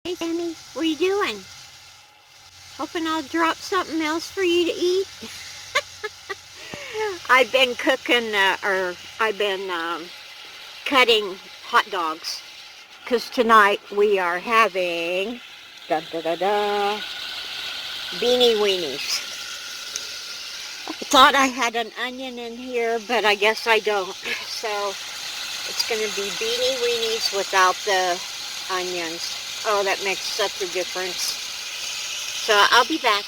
Hey Sammy, what are you doing? Hoping I'll drop something else for you to eat. I've been cooking, I've been cutting hot dogs. Because tonight we are having, da da da da, beanie weenies. I thought I had an onion in here, but I guess I don't. So it's going to be beanie weenies without the onions. Oh, that makes such a difference. So I'll be back.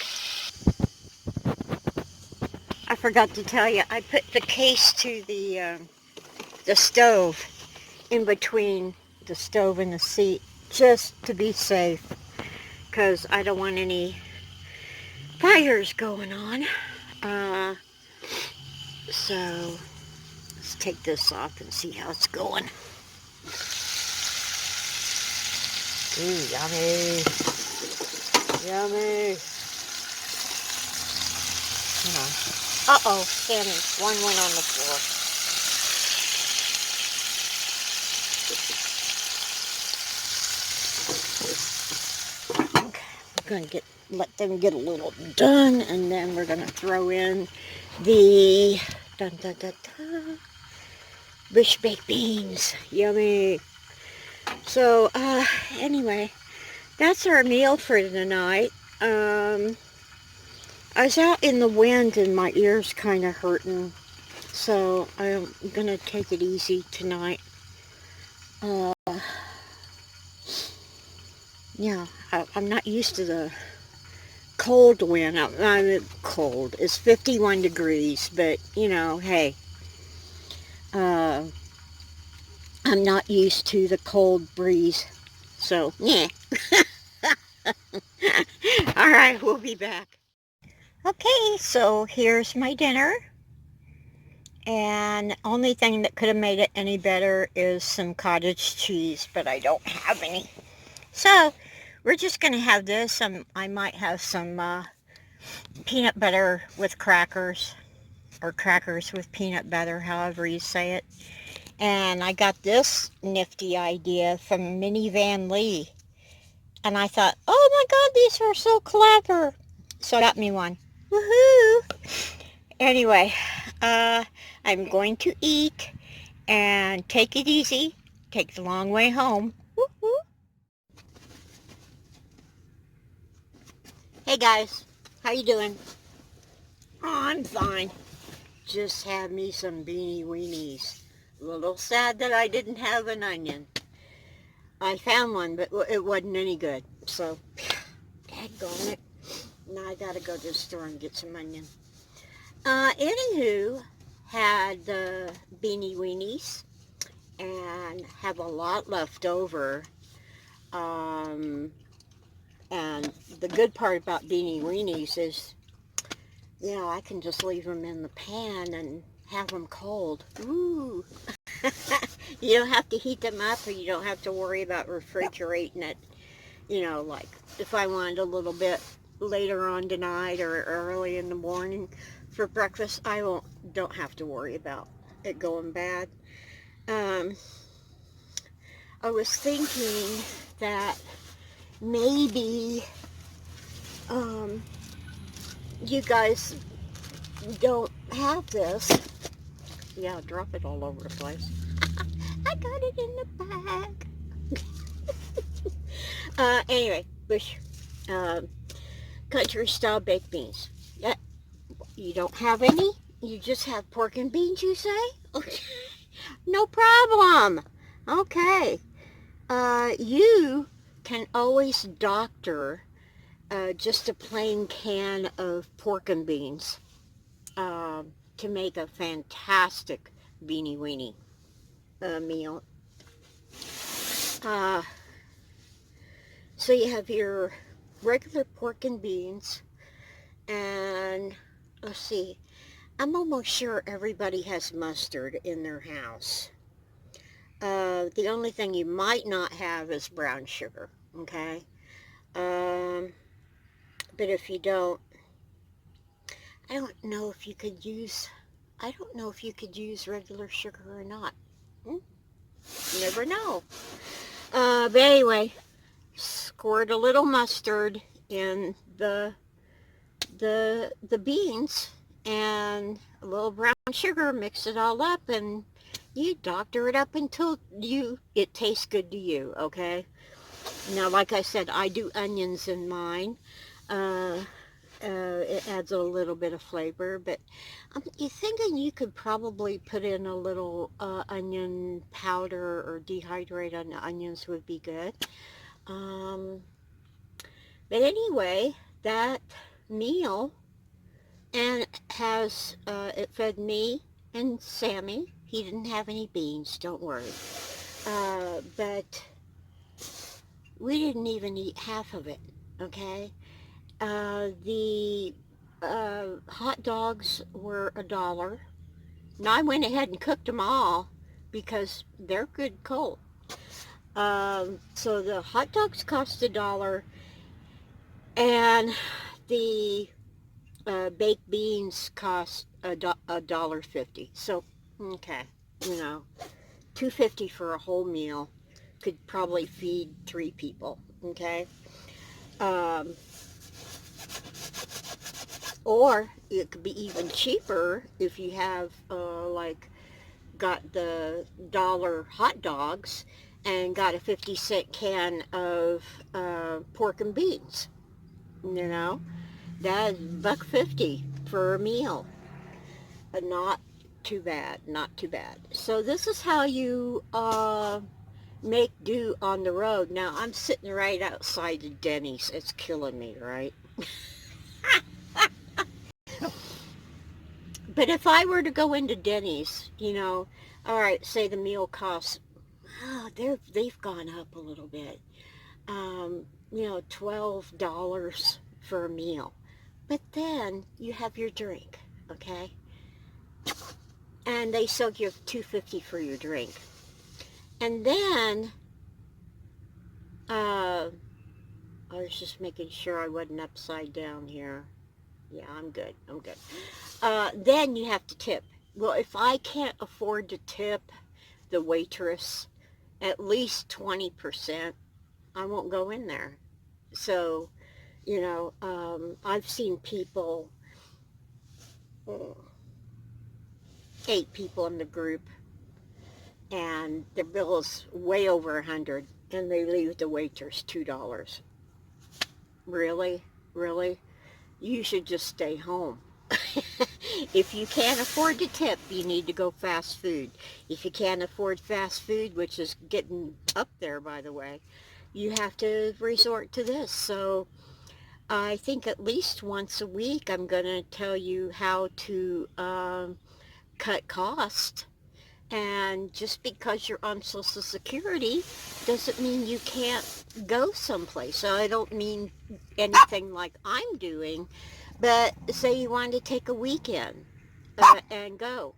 I forgot to tell you, I put the case to the stove in between the stove and the seat just to be safe, because I don't want any fires going on. So let's take this off and see how it's going. Ooh, yummy. Yummy. Uh-oh, Sammy, one went on the floor. Okay, we're going to let them get a little done, and then we're going to throw in the bush baked beans. Yummy. So, anyway, that's our meal for tonight. I was out in the wind and my ears kind of hurting, so I'm going to take it easy tonight. Yeah, I'm not used to the cold wind. I'm cold. It's 51 degrees, but, you know, hey, I'm not used to the cold breeze, so, yeah. All right, we'll be back. Okay, so here's my dinner. And only thing that could have made it any better is some cottage cheese, but I don't have any. So we're just going to have this. I might have some peanut butter with crackers, or crackers with peanut butter, however you say it. And I got this nifty idea from Minivan Lee. And I thought, oh my God, these are so clever. So I got me one. Woohoo! Anyway, I'm going to eat and take it easy. Take the long way home. Woo-hoo. Hey guys, how you doing? Oh, I'm fine. Just had me some beanie weenies. A little sad that I didn't have an onion. I found one, but it wasn't any good. So, daggone it. Now I gotta go to the store and get some onion. Anywho, had the beanie weenies and have a lot left over. And the good part about beanie weenies is, you know, I can just leave them in the pan and have them cold. Ooh. You don't have to heat them up, or you don't have to worry about refrigerating it. You know, like if I wanted a little bit later on tonight or early in the morning for breakfast, I don't have to worry about it going bad. I was thinking that maybe you guys don't have this. Yeah, drop it all over the place. I got it in the bag. Anyway, bush country style baked beans. Yeah, you don't have any? You just have pork and beans, you say? Okay. No problem. Okay. You can always doctor just a plain can of pork and beans to make a fantastic beanie weenie meal. So you have your regular pork and beans, and let's see, I'm almost sure everybody has mustard in their house. The only thing you might not have is brown sugar, okay? But if you don't, I don't know if you could use regular sugar or not. You never know. But anyway, squirt a little mustard in the beans and a little brown sugar, mix it all up, and you doctor it up until it tastes good to you, okay? Now, like I said, I do onions in mine. Uh, it adds a little bit of flavor, but I'm thinking you could probably put in a little onion powder or dehydrate on the onions would be good. Um, but anyway, that meal and it fed me and Sammy. He didn't have any beans, don't worry. But we didn't even eat half of it, okay? The hot dogs were $1. Now I went ahead and cooked them all because they're good cold. So the hot dogs cost $1, and the baked beans cost $1.50. So okay, you know, $2.50 for a whole meal could probably feed 3 people. Okay. Um, or it could be even cheaper if you have like got the dollar hot dogs and got a 50-cent can of pork and beans. You know, that's $1.50 for a meal. Not too bad, not too bad. So this is how you make do on the road. Now I'm sitting right outside the Denny's. It's killing me, right? But if I were to go into Denny's, all right, say the meal costs, they've gone up a little bit. $12 for a meal. But then you have your drink, okay? And they still give $2.50 for your drink. And then, I was just making sure I wasn't upside down here. Yeah, I'm good. I'm good. Then you have to tip. Well, if I can't afford to tip the waitress at least 20%, I won't go in there. So, I've seen people, uh, 8 people in the group, and their bill is way over 100, and they leave the waitress $2. Really? Really? You should just stay home. If you can't afford to tip, you need to go fast food. If you can't afford fast food, which is getting up there, by the way, you have to resort to this. So I think at least once a week I'm going to tell you how to cut cost. And just because you're on Social Security doesn't mean you can't go someplace. So I don't mean anything like I'm doing, but say you wanted to take a weekend and go.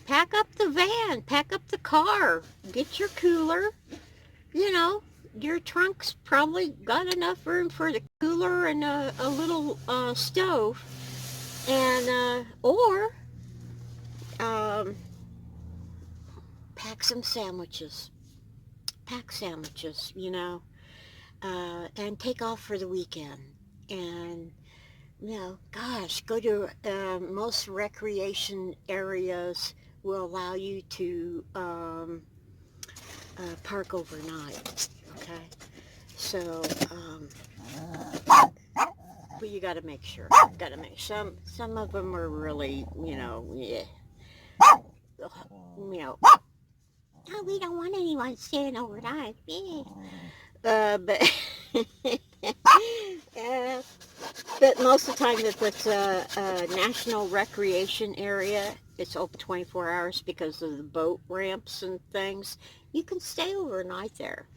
Pack up the van, pack up the car, get your cooler. Your trunk's probably got enough room for the cooler and a little stove. And, or, um, pack some sandwiches. Pack sandwiches, and take off for the weekend. And, gosh, go to most recreation areas will allow you to park overnight. Okay? So, but you got to make sure. Some of them are really, yeah. Oh, we don't want anyone staying overnight. Yeah. But but most of the time, if it's a national recreation area, it's open 24 hours because of the boat ramps and things. You can stay overnight there.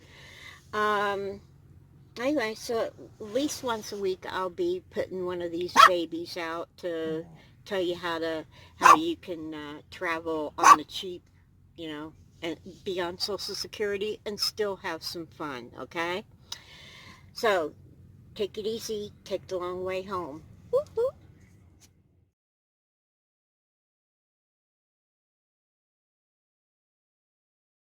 Anyway, so at least once a week, I'll be putting one of these babies out to tell you how you can travel on the cheap, and be on Social Security and still have some fun, okay? So, take it easy, take the long way home.